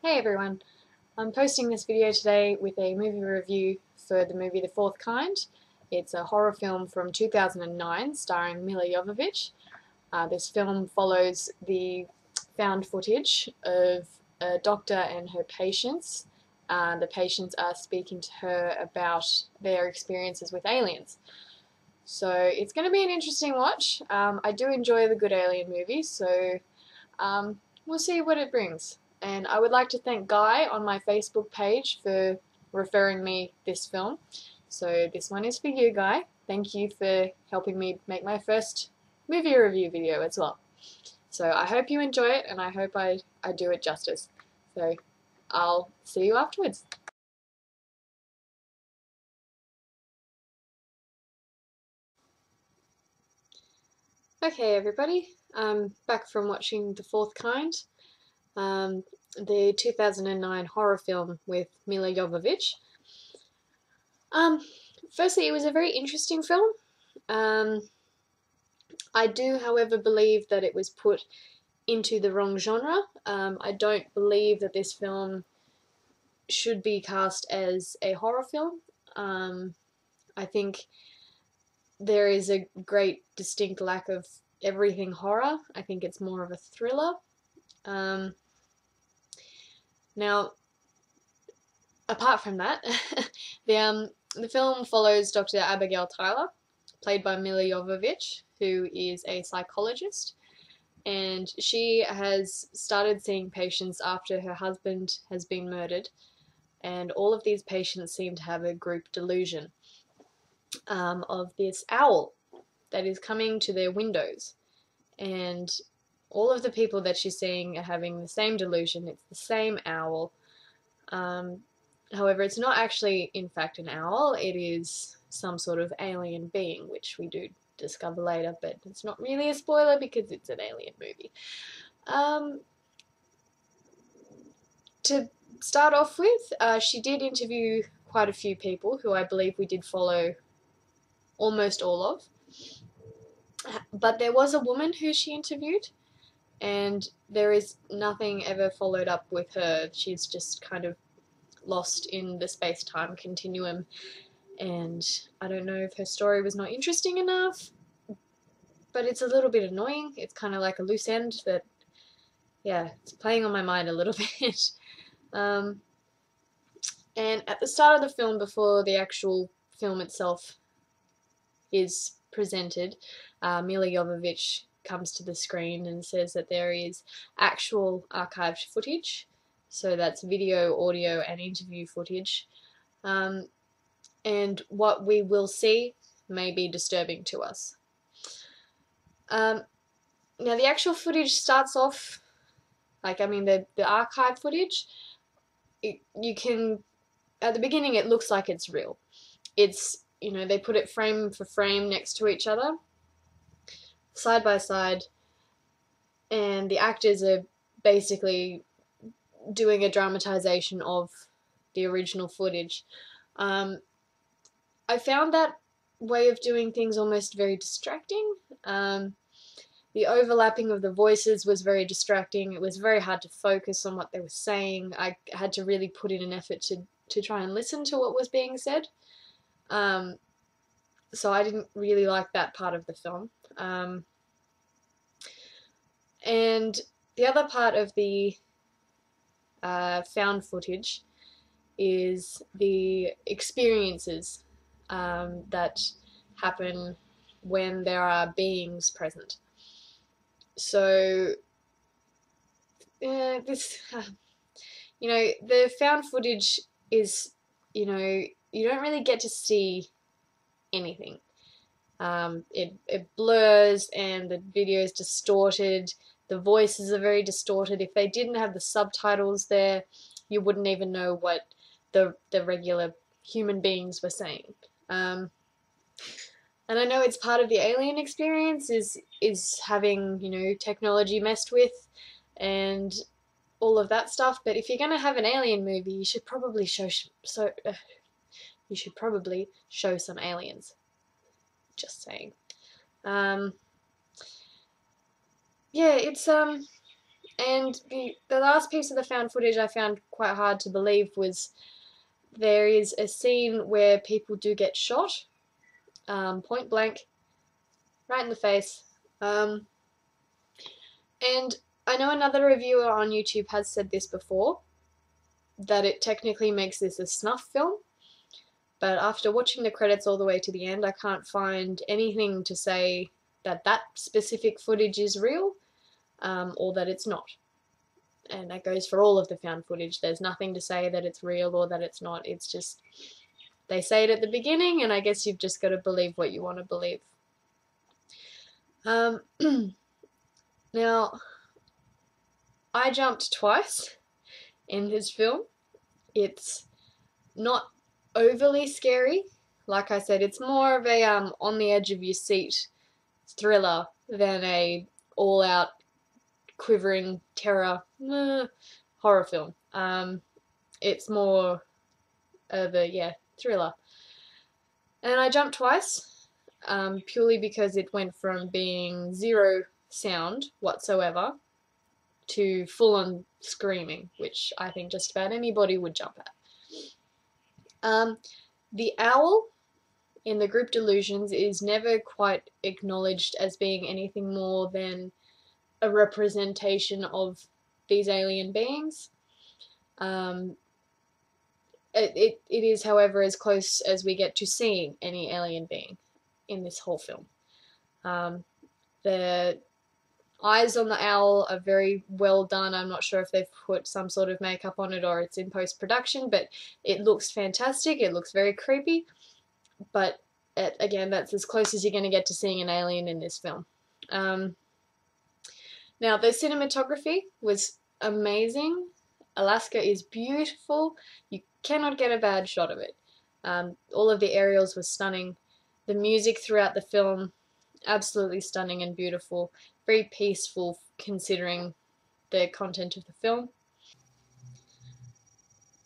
Hey everyone, I'm posting this video today with a movie review for the movie The Fourth Kind. It's a horror film from 2009 starring Milla Jovovich. This film follows the found footage of a doctor and her patients. The patients are speaking to her about their experiences with aliens. So it's going to be an interesting watch. I do enjoy the good alien movies, so we'll see what it brings. And I would like to thank Guy on my Facebook page for referring me this film. So this one is for you, Guy. Thank you for helping me make my first movie review video as well. So I hope you enjoy it, and I hope I do it justice. So I'll see you afterwards. Okay everybody, I'm back from watching The Fourth Kind. The 2009 horror film with Milla Jovovich. Firstly, it was a very interesting film. I do, however, believe that it was put into the wrong genre. I don't believe that this film should be cast as a horror film. I think there is a great distinct lack of everything horror. I think it's more of a thriller. Now, apart from that, the film follows Dr. Abigail Tyler, played by Milla Jovovich, who is a psychologist, and she has started seeing patients after her husband has been murdered, and all of these patients seem to have a group delusion of this owl that is coming to their windows, and all of the people that she's seeing are having the same delusion. It's the same owl. However, it's not actually, in fact, an owl. It is some sort of alien being, which we do discover later, but it's not really a spoiler because it's an alien movie. To start off with, she did interview quite a few people who I believe we did follow almost all of. But there was a woman who she interviewed, and there is nothing ever followed up with her. She's just kind of lost in the space-time continuum, and I don't know if her story was not interesting enough, but it's a little bit annoying. It's kind of like a loose end that, yeah, it's playing on my mind a little bit. And at the start of the film, before the actual film itself is presented, Milla Jovovich comes to the screen and says that there is actual archived footage. So that's video, audio, and interview footage. And what we will see may be disturbing to us. Now the actual footage starts off, the archive footage, you can, at the beginning it looks like it's real. It's, they put it frame for frame next to each other, side by side, and the actors are basically doing a dramatization of the original footage. I found that way of doing things almost very distracting. The overlapping of the voices was very distracting. It was very hard to focus on what they were saying. I had to really put in an effort to try and listen to what was being said. So I didn't really like that part of the film. And the other part of the found footage is the experiences that happen when there are beings present. So the found footage is, you don't really get to see anything. It blurs, and the video is distorted. The voices are very distorted. If they didn't have the subtitles there, you wouldn't even know what the regular human beings were saying. And I know it's part of the alien experience is having, technology messed with and all of that stuff. But if you're gonna have an alien movie, you should probably show some aliens. Just saying. Yeah, And the last piece of the found footage I found quite hard to believe was there is a scene where people do get shot, point blank, right in the face. And I know another reviewer on YouTube has said this before, that it technically makes this a snuff film, but after watching the credits all the way to the end, I can't find anything to say that that specific footage is real, or that it's not. And that goes for all of the found footage. There's nothing to say that it's real or that it's not. It's just, they say it at the beginning, and I guess you've just got to believe what you want to believe. Now, I jumped twice in this film. It's not overly scary. Like I said, it's more of a on the edge of your seat thriller than a all-out quivering terror horror film. It's more of a thriller. And I jumped twice, purely because it went from being zero sound whatsoever to full-on screaming, which I think just about anybody would jump at. The owl in the group delusions is never quite acknowledged as being anything more than a representation of these alien beings. It is, however, as close as we get to seeing any alien being in this whole film. The eyes on the owl are very well done. I'm not sure if they've put some sort of makeup on it or it's in post-production, but it looks fantastic. It looks very creepy, but again, that's as close as you're going to get to seeing an alien in this film. Now, the cinematography was amazing. Alaska is beautiful. You cannot get a bad shot of it. All of the aerials were stunning. The music throughout the film, absolutely stunning and beautiful. Very peaceful considering the content of the film.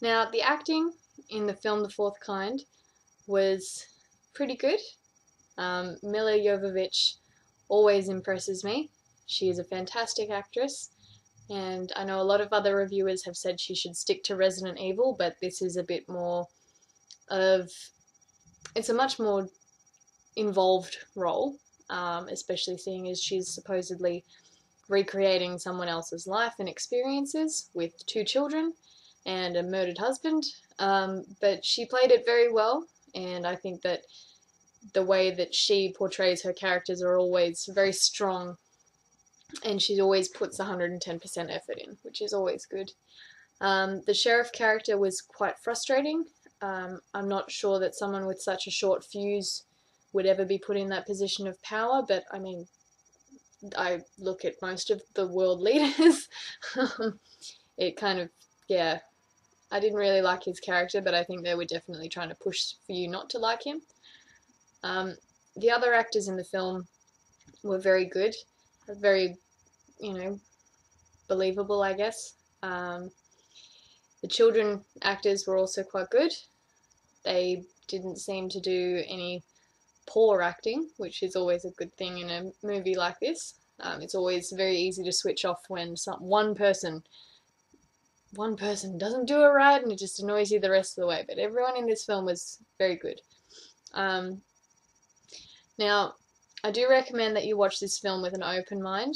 Now, the acting in the film The Fourth Kind was pretty good. Milla Jovovich always impresses me. She is a fantastic actress, and I know a lot of other reviewers have said she should stick to Resident Evil, but this is a bit more of... it's a much more involved role, especially seeing as she's supposedly recreating someone else's life and experiences with 2 children and a murdered husband. But she played it very well, and I think that the way that she portrays her characters are always very strong, and she always puts 110% effort in, which is always good. The sheriff character was quite frustrating. I'm not sure that someone with such a short fuse would ever be put in that position of power, but I mean, I look at most of the world leaders. It kind of, yeah, I didn't really like his character, but I think they were definitely trying to push for you not to like him. The other actors in the film were very good, very, believable, I guess. The children actors were also quite good. They didn't seem to do any poor acting, which is always a good thing in a movie like this. It's always very easy to switch off when one person doesn't do it right, and it just annoys you the rest of the way. But everyone in this film was very good. Now, I do recommend that you watch this film with an open mind.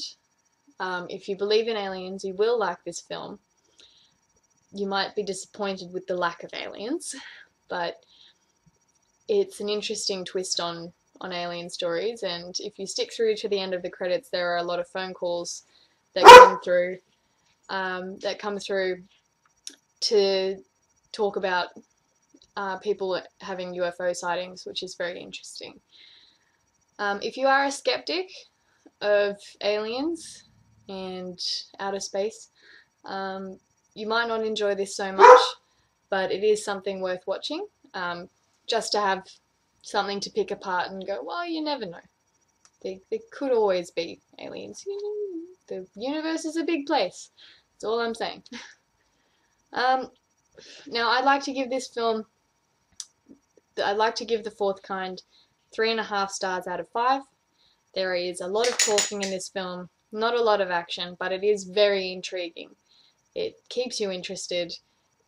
If you believe in aliens, you will like this film. You might be disappointed with the lack of aliens, but it's an interesting twist on alien stories, and if you stick through to the end of the credits, there are a lot of phone calls that come through to talk about people having UFO sightings, which is very interesting. If you are a skeptic of aliens and outer space, you might not enjoy this so much, but it is something worth watching, just to have something to pick apart and go, well, you never know. There could always be aliens. The universe is a big place. That's all I'm saying. Now, I'd like to give The Fourth Kind 3.5 stars out of 5. There is a lot of talking in this film. Not a lot of action, but it is very intriguing. It keeps you interested.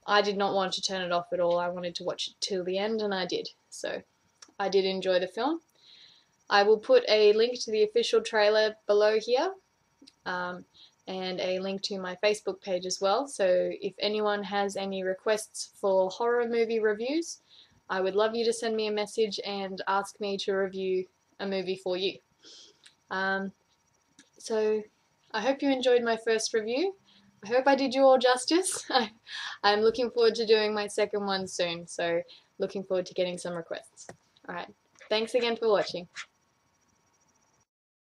I did not want to turn it off at all. I wanted to watch it till the end, and I did. So I did enjoy the film. I will put a link to the official trailer below here, and a link to my Facebook page as well. So if anyone has any requests for horror movie reviews, I would love you to send me a message and ask me to review a movie for you. So I hope you enjoyed my first review. I hope I did you all justice. I'm looking forward to doing my second one soon, so looking forward to getting some requests. Alright, thanks again for watching.